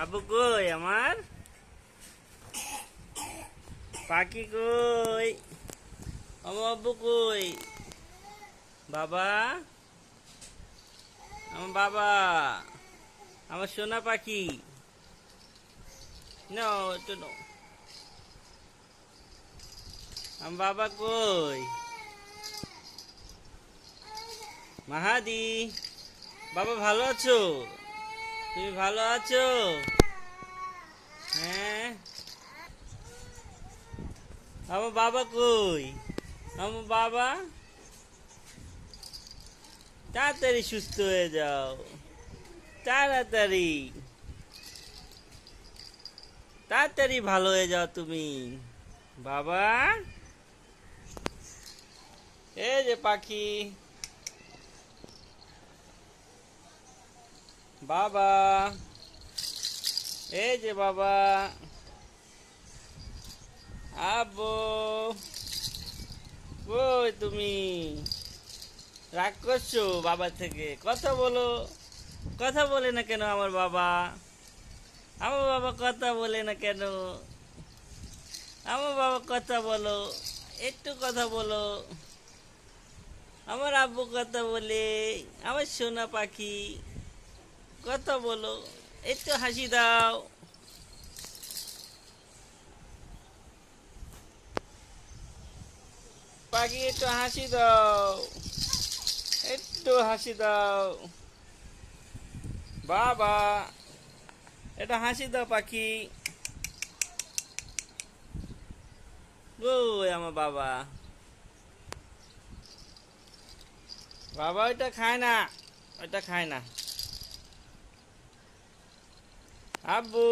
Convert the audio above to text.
আব্বু কই আমার পাখি কই? আমার আব্বু কই? বাবা, আমার বাবা, আমার সোনা পাখি। নাও একটু নাও। আমার বাবা কই? মাহাদি, বাবা ভালো আছো? তুমি ভালো আছো? হ্যাঁ। আমার বাবা কই? আমার বাবা, তাড়াতাড়ি সুস্থ হয়ে যাও, তাড়াতাড়ি, তাড়াতাড়ি ভালো হয়ে যাও তুমি। বাবা, এই যে পাখি, বাবা, এই যে বাবা, আব্বু, কই তুমি? রাগ করছো বাবা থেকে? কথা বলো, কথা বলে না কেন আমার বাবা? আমার বাবা কথা বলে না কেন? আমার বাবা কথা বলো, একটু কথা বলো। আমার আব্বু কথা বলে, আমার সোনা পাখি কথা বলো, একটু হাসি দাও। পাখি একটু হাসি দাও, একটু হাসি দাও। বাবা, এটা হাসি দাও পাখি। ওই আমার বাবা, বাবা ওইটা খায় না, ওইটা খায় না। আব্বু,